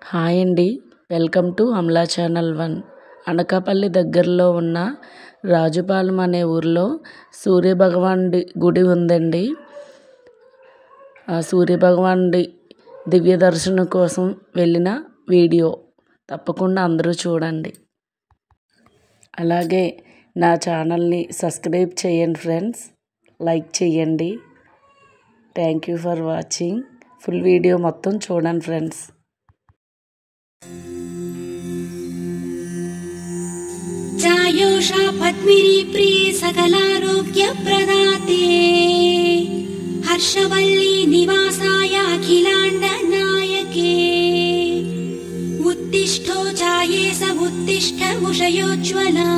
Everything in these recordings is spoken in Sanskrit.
హాయ్ అండి, welcome to Amala channel 1. Anakapalli దగ్గరలో ఉన్న రాజుపాలెం అనే ఊరిలో సూర్యభగవానుడి గుడి ఉందండి. ఆ సూర్యభగవానుడి దివ్య దర్శనం కోసం వెళ్ళిన వీడియో తప్పకుండా అందరూ చూడండి. అలాగే నా ఛానల్ని సబ్స్క్రైబ్ చేయండి ఫ్రెండ్స్, లైక్ చేయండి. Thank you for watching. Full video మొత్తం చూడండి ఫ్రెండ్స్. चायोषा पद्मिनी प्रिये सकलारोग्य प्रदाते हर्षवल्ली निवासाय अखिलाण्ड नायके उत्तिष्ठो जायेस उत्तिष्ठ उषयोज्ज्वला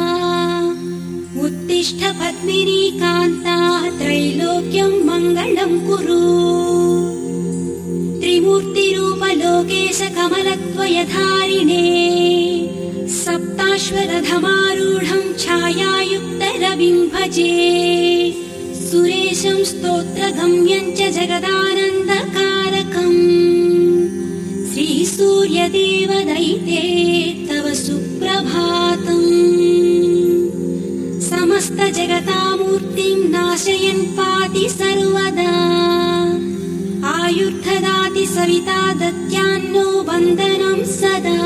उत्तिष्ठ पद्मिनी कान्ता त्रैलोक्यं मङ्गलं कुरु त्रिमूर्तिरूपलोकेश कमलद्वयधारिणे सप्ताश्वरथमारूढं छायायुक्तरविं भजे सुरेशं स्तोत्रगम्यं च जगदानन्दकारकम् श्रीसूर्यदेवदैते तव सुप्रभातम् समस्तजगतामूर्तिं नाशयन् पाति सर्वदा आयुर्ददाति सविता दत्यान्नो वन्दनं सदा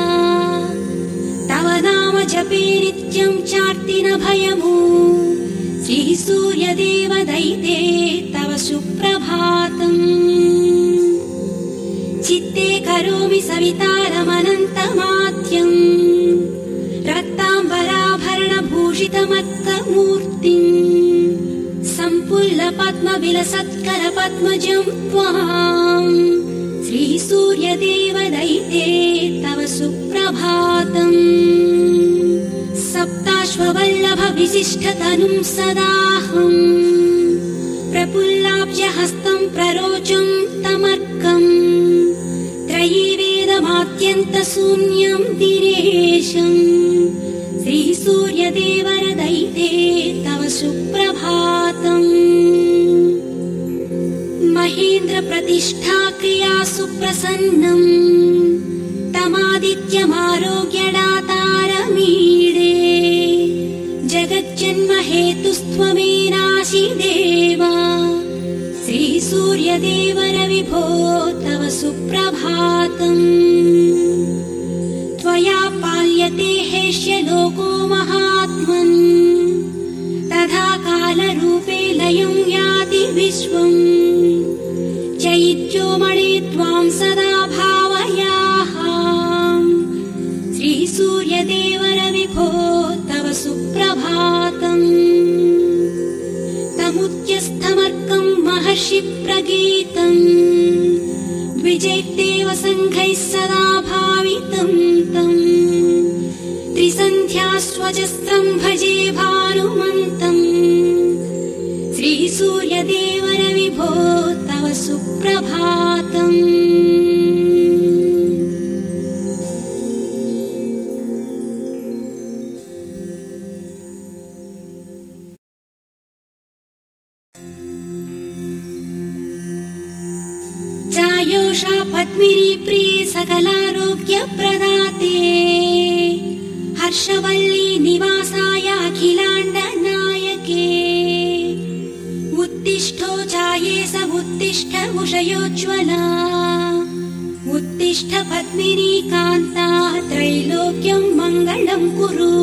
तव नाम जपे नित्यं चार्ति न भयमु श्रीसूर्यदेवदैते तव सुप्रभातम् चित्ते करोमि सवितारमनन्तमाद्यम् रक्ताम्बराभरणभूषितमत्तमूर्तिम् सम्पुल्लपद्मविलसत्करपद्मजं त्वाम् श्रीसूर्यदेवदैते तव सुप्रभातम् सप्ताश्ववल्लभ विशिष्टतनुं सदाहम् प्रफुल्लाब्जहस्तं प्ररोचं तमर्कम् त्रयीवेदमाद्यन्तशून्यं दिनेशम् श्रीसूर्यदेवदैते तव सुप्रभातम् महेन्द्रप्रतिष्ठा क्रिया सुप्रसन्नम् तमादित्यमारोग्यदातारमीडे जगज्जन्महेतुस्त्वमेनासि देवा श्रीसूर्यदेवरविभो तव सुप्रभातम् त्वया पाल्यते हेष्यलोको महात्मन् तथा कालरूपे लयं याति विश्वम् चैत्योमणि त्वां सदा भावयाहम् श्रीसूर्यदेवरविभो तव सुप्रभातम् तमुद्यस्थमर्कं महर्षिप्रगीतम् द्विजैर्देव सङ्घैः सदा भावितं तम् त्रिसन्ध्यास्वजस्त्रं भजे भानुमन्तम् श्रीसूर्यदेवरविभो तव सुप्रभातम् चायोषा पद्मिनी प्रिये सकलारोग्य प्रदाते हर्षवल्ली निवासाय अखिलाण्ड नायके उत्तिष्ठो जायेस उत्तिष्ठ उषयोज्ज्वला उत्तिष्ठ पद्मिनी कान्ता त्रैलोक्यं मङ्गलं कुरु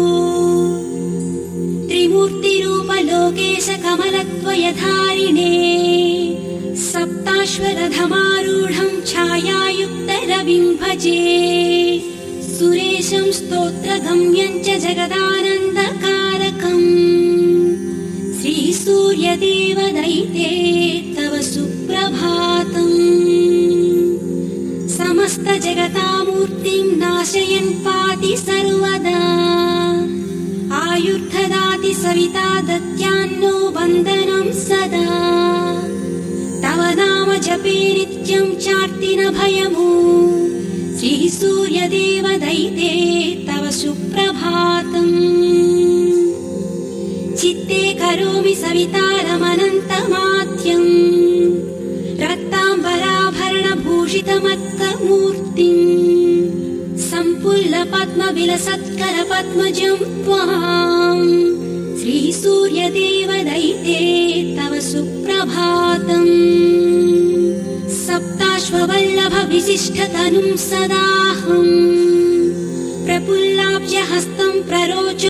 त्रिमूर्तिरूपलोकेश कमलद्वयधारिणे सप्ताश्वरथमारूढं छायायुक्तरविं भजे सुरेशं स्तोत्रगम्यं च जगदानन्दकारकम् श्रीसूर्यदेवदैते तव सुप्रभातम् समस्तजगतामूर्तिं नाशयन् पाति सर्वदा आयुर्ददाति सविता दत्यान्नो वन्दनं सदा तव नाम जपे नित्यं चार्ति न भयमु श्रीसूर्यदेवदैते तव सुप्रभातम् चित्ते करोमि सवितारमनन्तमाद्यम् रक्ताम्बराभरणभूषितमत्तमूर्तिम् पद्मविलसत्करपद्मजं त्वाम् श्रीसूर्यदेवदैते तव सुप्रभातम् सप्ताश्ववल्लभविशिष्टतनुं सदाहम् प्रफुल्लाब्जहस्तं प्ररोच